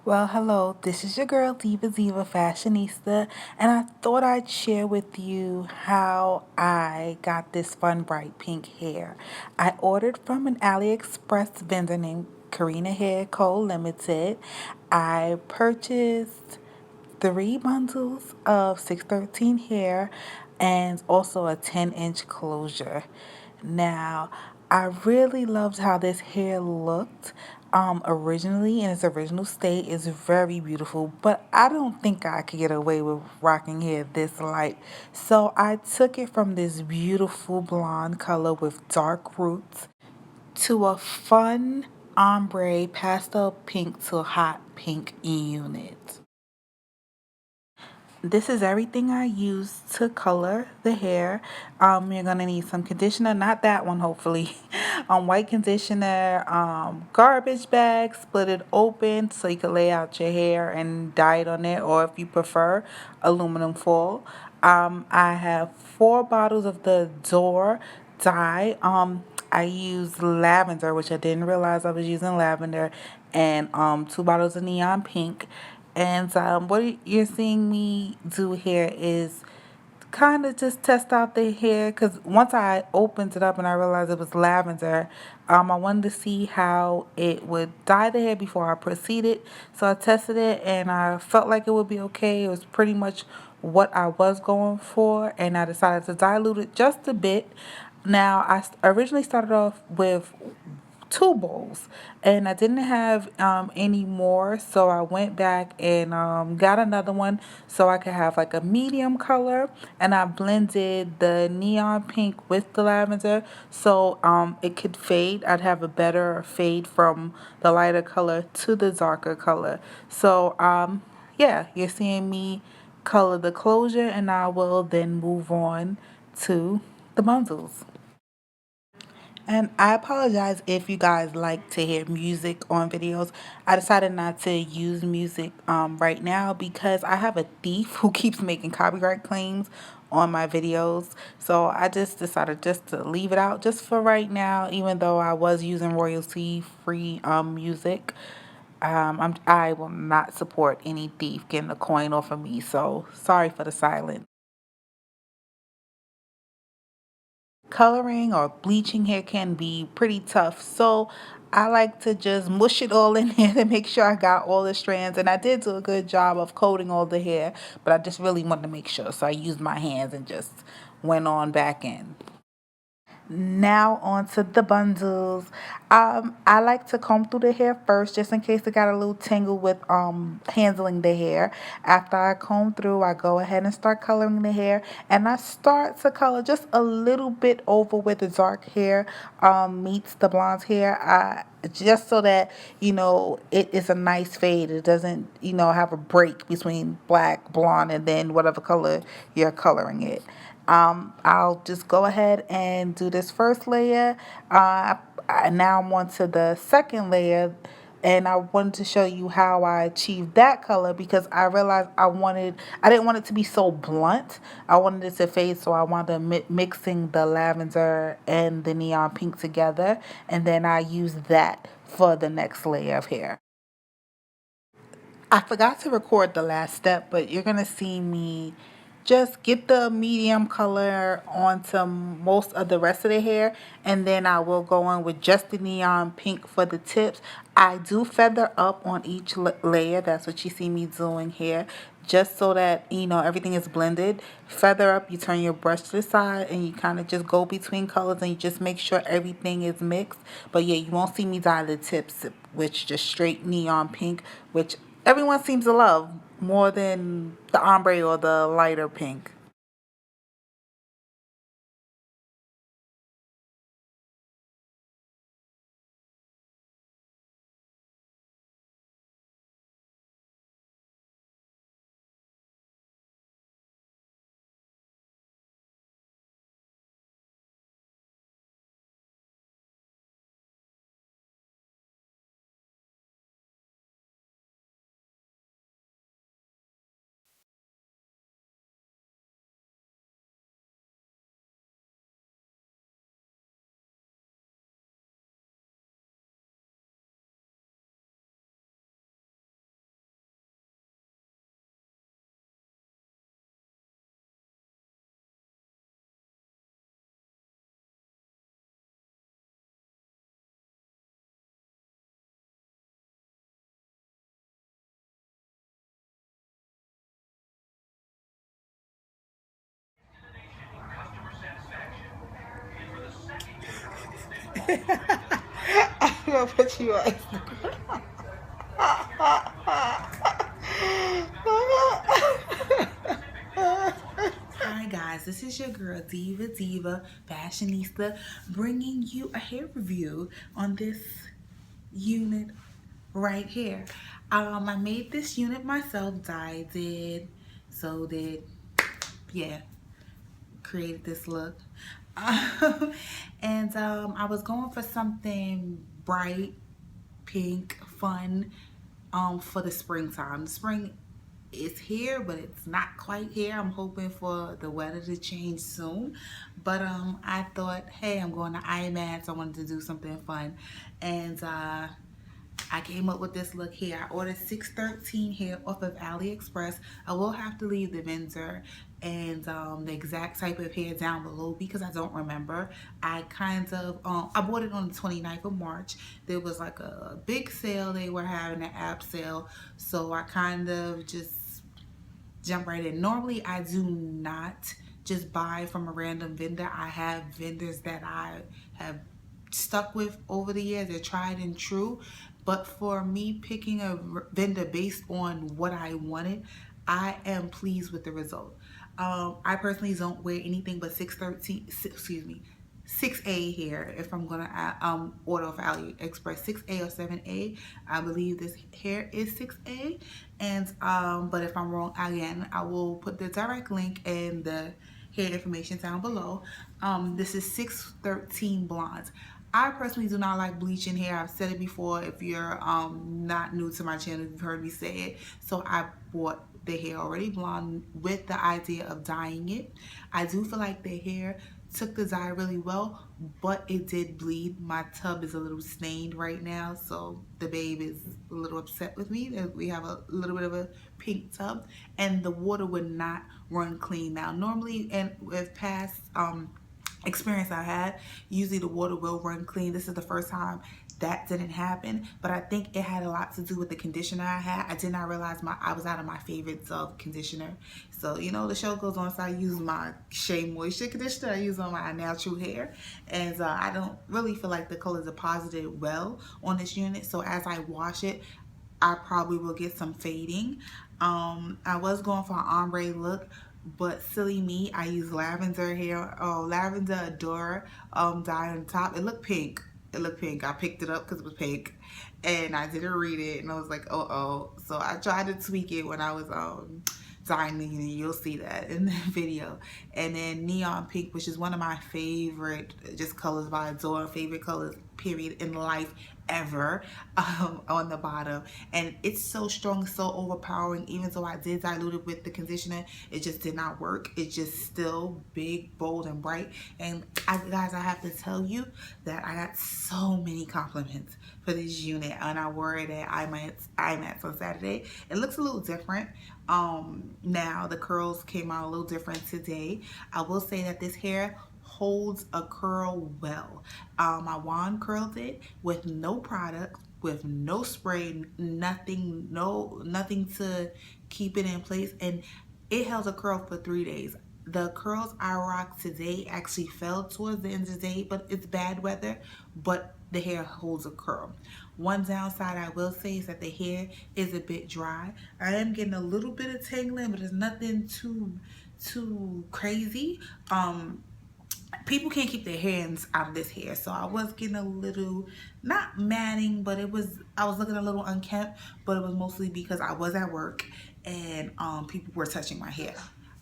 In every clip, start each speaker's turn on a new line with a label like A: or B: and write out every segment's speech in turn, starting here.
A: Well, hello, this is your girl Diva Fashionista, and I thought I'd share with you how I got this fun bright pink hair. I ordered from an Aliexpress vendor named Carina Hair Co. Limited. I purchased three bundles of 613 hair and also a 10-inch closure. Now, I really loved how this hair looked originally in its original state. Is very beautiful, but I don't think I could get away with rocking hair this light. So I took it from this beautiful blonde color with dark roots to a fun ombre pastel pink to hot pink unit. This is everything I use to color the hair. You're gonna need some conditioner, not that one, hopefully. White conditioner, garbage bag, split it open so you can lay out your hair and dye it on it, or if you prefer, aluminum foil. I have 4 bottles of the Door dye. I use lavender, which I didn't realize I was using lavender, and 2 bottles of neon pink. And what you're seeing me do here is kind of just test out the hair because once I opened it up and I realized it was lavender, I wanted to see how it would dye the hair before I proceeded. So I tested it and I felt like it would be okay. It was pretty much what I was going for, and I decided to dilute it just a bit. Now, originally started off with 2 bowls and I didn't have any more, so I went back and got another one so I could have like a medium color, and I blended the neon pink with the lavender so it could fade. I'd have a better fade from the lighter color to the darker color. So yeah, you're seeing me color the closure, and I will then move on to the bundles. And I apologize if you guys like to hear music on videos. I decided not to use music right now because I have a thief who keeps making copyright claims on my videos. So I just decided just to leave it out just for right now, even though I was using royalty free music. I will not support any thief getting a coin off of me. So sorry for the silence. Coloring or bleaching hair can be pretty tough. So I like to just mush it all in there to make sure I got all the strands. And I did do a good job of coating all the hair, but I just really wanted to make sure. So I used my hands and just went on back in. Now on to the bundles. I like to comb through the hair first just in case it got a little tangle with handling the hair. After I comb through, I go ahead and start coloring the hair, and I start to color just a little bit over where the dark hair meets the blonde hair. Just so that it is a nice fade. It doesn't have a break between black, blonde, and then whatever color you're coloring it. I'll just go ahead and do this first layer. Now I'm on to the second layer, and I wanted to show you how I achieved that color because I realized I didn't want it to be so blunt. I wanted it to fade, so I wanted to mixing the lavender and the neon pink together, and then I used that for the next layer of hair. I forgot to record the last step, but you're gonna see me just get the medium color onto most of the rest of the hair, and then I will go in with just the neon pink for the tips. I do feather up on each layer. That's what you see me doing here, just so that everything is blended. Feather up, you turn your brush to the side and you kind of just go between colors and you just make sure everything is mixed. But yeah, you won't see me dye the tips, which just straight neon pink, which everyone seems to love more than the ombre or the lighter pink. I'm gonna put you on. Hi guys, this is your girl Diva Fashionista, bringing you a hair review on this unit right here. I made this unit myself, dyed it, sewed it, yeah, created this look. And I was going for something bright, pink, fun, for the springtime. The spring is here, but it's not quite here. I'm hoping for the weather to change soon. But I thought, hey, I'm going to IMATS. I wanted to do something fun. And I came up with this look here. I ordered 613 hair off of Aliexpress. I will have to leave the vendor and the exact type of hair down below because I don't remember. I kind of, I bought it on the 29th of March. There was like a big sale. They were having an app sale. So I kind of just jumped right in. Normally I do not just buy from a random vendor. I have vendors that I have stuck with over the years. They're tried and true. But for me picking a vendor based on what I wanted, I am pleased with the result. I personally don't wear anything but 6A hair if I'm gonna order off AliExpress. 6A or 7A. I believe this hair is 6A. And but if I'm wrong, again, I will put the direct link and the hair information down below. This is 613 blondes. I personally do not like bleaching hair. I've said it before. If you're not new to my channel, you've heard me say it. So I bought the hair already blonde with the idea of dyeing it. I do feel like the hair took the dye really well, but it did bleed. My tub is a little stained right now, so the babe is a little upset with me that we have a little bit of a pink tub, and the water would not run clean. Now normally, and with past experience I had, usually the water will run clean. This is the first time that didn't happen, but I think it had a lot to do with the conditioner I had. I did not realize I was out of my favorites of conditioner. So, you know, the show goes on, so I use my Shea Moisture conditioner I use on my natural hair. And I don't really feel like the colors deposited well on this unit. So as I wash it, I probably will get some fading. I was going for an ombre look, but silly me, I used lavender hair, lavender Adora dye on top. It looked pink. It looked pink. I picked it up because it was pink, and I didn't read it, and I was like, oh. So I tried to tweak it when I was dyeing the unit. You'll see that in the video. And then neon pink, which is one of my favorite just colors by Adora, favorite colors period in life ever, on the bottom. And it's so strong, so overpowering. Even though I did dilute it with the conditioner, it just did not work. It's just still big, bold, and bright. And guys, I have to tell you that I got so many compliments for this unit, and I wore it at IMATS on Saturday. It looks a little different. Now the curls came out a little different today. I will say that this hair holds a curl well. I wand curled it with no product, with no spray, nothing to keep it in place, and it held a curl for 3 days. The curls I rocked today actually fell towards the end of the day, but it's bad weather, but the hair holds a curl. One downside I will say is that the hair is a bit dry. I am getting a little bit of tangling, but it's nothing too crazy. People can't keep their hands out of this hair, so I was getting a little, not matting, but I was looking a little unkempt, but it was mostly because I was at work and people were touching my hair.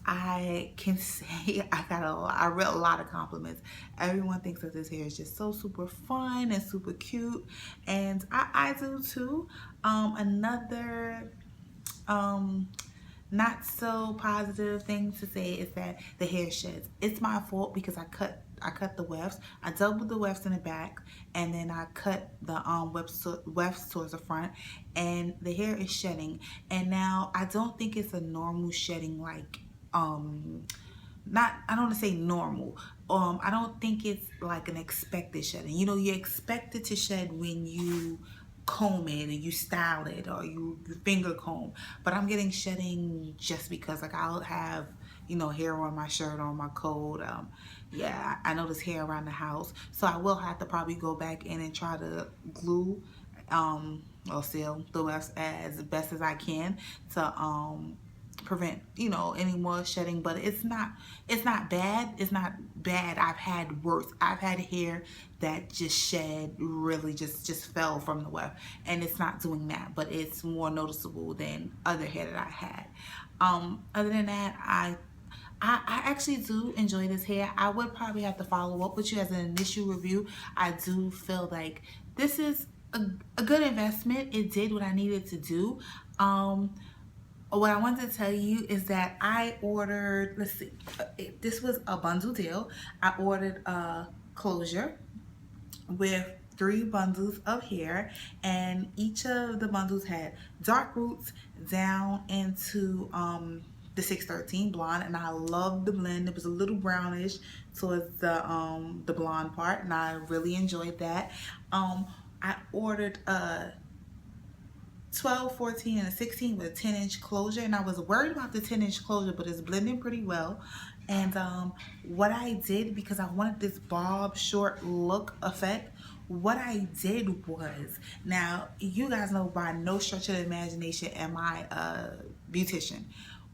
A: I can say I read a lot of compliments. Everyone thinks that this hair is just so super fun and super cute, and I do too. Another not so positive thing to say is that the hair sheds. It's my fault because I cut the wefts. I doubled the wefts in the back, and then I cut the wefts towards the front, and the hair is shedding. And now I don't think it's a normal shedding, like I don't want to say normal. I don't think it's like an expected shedding. You know, you expect it to shed when you comb it and you style it, or you finger comb, but I'm getting shedding just because, like, I'll have hair on my shirt, on my coat. Yeah, I notice hair around the house. So I will have to probably go back in and try to glue or seal the rest as best as I can to prevent any more shedding. But it's not bad. It's not bad. I've had worse. I've had hair that just shed, really just fell from the weft, and it's not doing that, but it's more noticeable than other hair that I had. Other than that, I actually do enjoy this hair. I would probably have to follow up with you as an initial review. I do feel like this is a good investment. It did what I needed to do. What I wanted to tell you is that I ordered, let's see, this was a bundle deal. I ordered a closure with 3 bundles of hair, and each of the bundles had dark roots down into the 613 blonde, and I loved the blend. It was a little brownish towards the blonde part, and I really enjoyed that. I ordered a 12, 14, and a 16 with a 10-inch closure, and I was worried about the 10-inch closure, but it's blending pretty well. And what I did, because I wanted this bob short look effect, what I did was, now you guys know by no stretch of the imagination am I a beautician,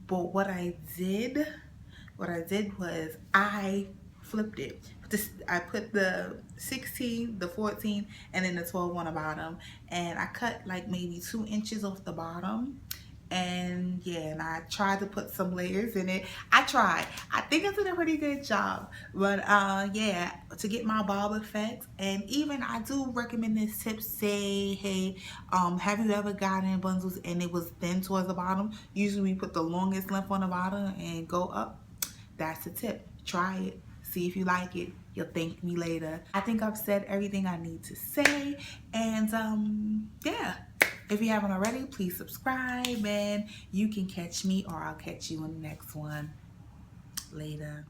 A: but what I did was I flipped it. I put the 16, the 14, and then the 12 on the bottom, and I cut like maybe 2 inches off the bottom. And yeah, and I tried to put some layers in it. I think I did a pretty good job. But yeah, to get my bob effect. And even I do recommend this tip. Say, hey, have you ever gotten bundles and it was thin towards the bottom? Usually we put the longest length on the bottom and go up. That's the tip. Try it. See if you like it. You'll thank me later. I think I've said everything I need to say. And yeah. If you haven't already, please subscribe, and you can catch me or I'll catch you in the next one. Later.